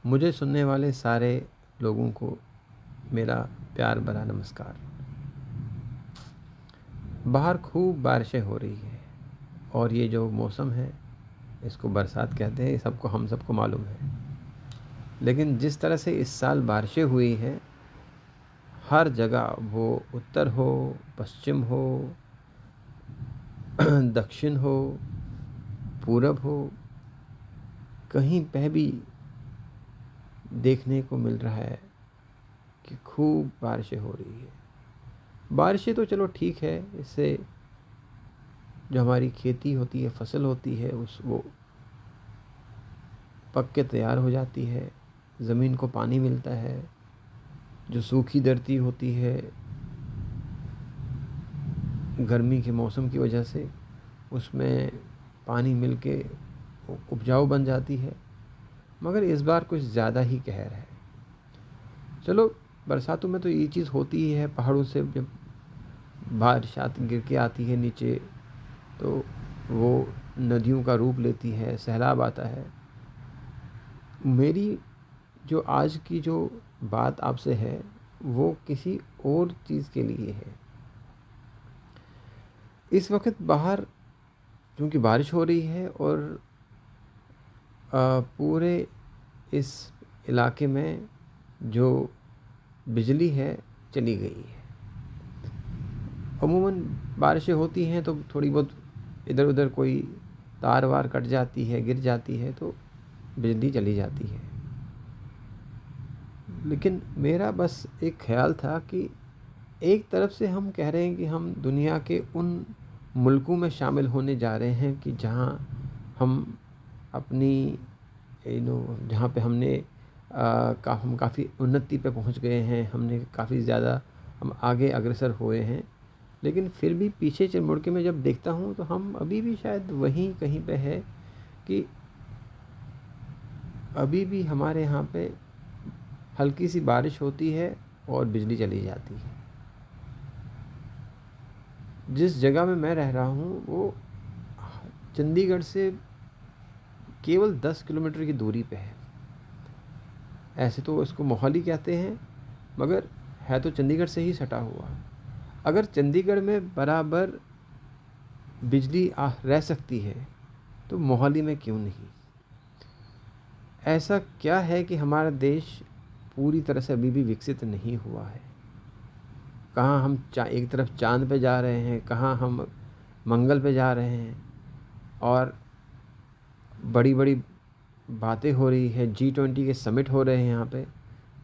मुझे सुनने वाले सारे लोगों को मेरा प्यार भरा नमस्कार। बाहर खूब बारिशें हो रही है और ये जो मौसम है इसको बरसात कहते हैं, हम सबको मालूम है। लेकिन जिस तरह से इस साल बारिशें हुई हैं, हर जगह, वो उत्तर हो, पश्चिम हो, दक्षिण हो, पूरब हो, कहीं पे भी देखने को मिल रहा है कि खूब बारिशें हो रही है। बारिशें तो चलो ठीक है, इससे जो हमारी खेती होती है, फसल होती है, वो पक के तैयार हो जाती है, ज़मीन को पानी मिलता है। जो सूखी धरती होती है गर्मी के मौसम की वजह से, उसमें पानी मिल के उपजाऊ बन जाती है। मगर इस बार कुछ ज़्यादा ही कहर है। चलो, बरसातों में तो ये चीज़ होती ही है, पहाड़ों से जब बारिशात गिर के आती है नीचे तो वो नदियों का रूप लेती है, सैलाब आता है। मेरी जो आज की जो बात आपसे है वो किसी और चीज़ के लिए है। इस वक्त बाहर क्योंकि बारिश हो रही है और पूरे इस इलाके में जो बिजली है चली गई है। अमूमन बारिशें होती हैं तो थोड़ी बहुत इधर उधर कोई तार वार कट जाती है, गिर जाती है तो बिजली चली जाती है। लेकिन मेरा बस एक ख़्याल था कि एक तरफ से हम कह रहे हैं कि हम दुनिया के उन मुल्कों में शामिल होने जा रहे हैं कि जहाँ हम अपनी जहाँ पे हम काफ़ी उन्नति पे पहुँच गए हैं, हमने काफ़ी ज़्यादा हम आगे अग्रसर हुए हैं। लेकिन फिर भी पीछे से मुड़ के मैं जब देखता हूँ तो हम अभी भी शायद वहीं कहीं पे है कि अभी भी हमारे यहाँ पे हल्की सी बारिश होती है और बिजली चली जाती है। जिस जगह में मैं रह रहा हूँ वो चंडीगढ़ से केवल 10 किलोमीटर की दूरी पे है। ऐसे तो इसको मोहाली कहते हैं, मगर है तो चंडीगढ़ से ही सटा हुआ। अगर चंडीगढ़ में बराबर बिजली रह सकती है तो मोहाली में क्यों नहीं? ऐसा क्या है कि हमारा देश पूरी तरह से अभी भी विकसित नहीं हुआ है? कहाँ हम एक तरफ चाँद पे जा रहे हैं, कहाँ हम मंगल पे जा रहे हैं और बड़ी बड़ी बातें हो रही है, G20 के समिट हो रहे हैं यहाँ पे।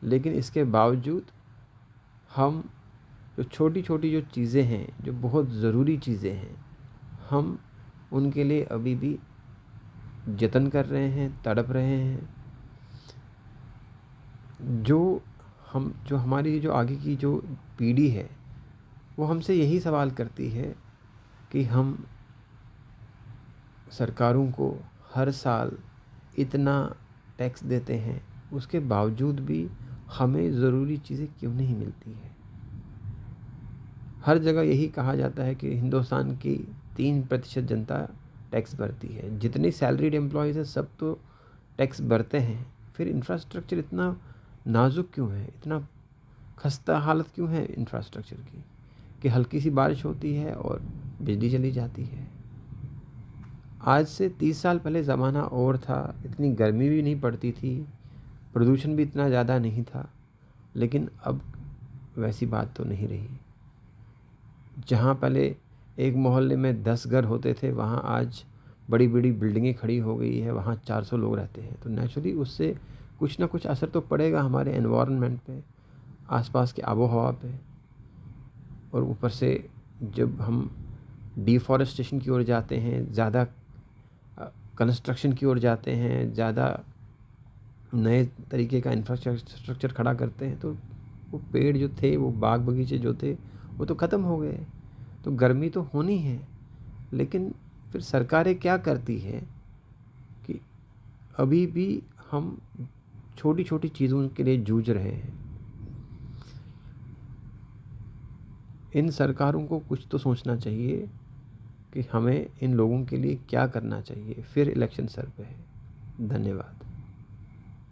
लेकिन इसके बावजूद हम जो छोटी छोटी जो चीज़ें हैं, जो बहुत ज़रूरी चीज़ें हैं, हम उनके लिए अभी भी जतन कर रहे हैं, तड़प रहे हैं। जो हमारी जो आगे की जो पीढ़ी है वो हमसे यही सवाल करती है कि हम सरकारों को हर साल इतना टैक्स देते हैं, उसके बावजूद भी हमें ज़रूरी चीज़ें क्यों नहीं मिलती है? हर जगह यही कहा जाता है कि हिंदुस्तान की 3% जनता टैक्स भरती है। जितनी सैलरीड एम्प्लॉयज़ है सब तो टैक्स भरते हैं। फिर इंफ्रास्ट्रक्चर इतना नाजुक क्यों है, इतना खस्ता हालत क्यों है इंफ्रास्ट्रक्चर की, कि हल्की सी बारिश होती है और बिजली चली जाती है? आज से 30 साल पहले ज़माना और था, इतनी गर्मी भी नहीं पड़ती थी, प्रदूषण भी इतना ज़्यादा नहीं था। लेकिन अब वैसी बात तो नहीं रही। जहाँ पहले एक मोहल्ले में 10 घर होते थे, वहाँ आज बड़ी बड़ी बिल्डिंगें खड़ी हो गई है, वहाँ 400 लोग रहते हैं। तो नेचुरली उससे कुछ ना कुछ असर तो पड़ेगा हमारे एनवायरनमेंट पे, आसपास के आबो हवा पे। और ऊपर से जब हम डिफॉरेस्टेशन की ओर जाते हैं, ज़्यादा कंस्ट्रक्शन की ओर जाते हैं, ज़्यादा नए तरीके का इंफ्रास्ट्रक्चर खड़ा करते हैं, तो वो पेड़ जो थे, वो बाग बगीचे जो थे, वो तो ख़त्म हो गए। तो गर्मी तो होनी है। लेकिन फिर सरकारें क्या करती हैं कि अभी भी हम छोटी छोटी चीज़ों के लिए जूझ रहे हैं। इन सरकारों को कुछ तो सोचना चाहिए कि हमें इन लोगों के लिए क्या करना चाहिए। फिर इलेक्शन सर पे है। धन्यवाद।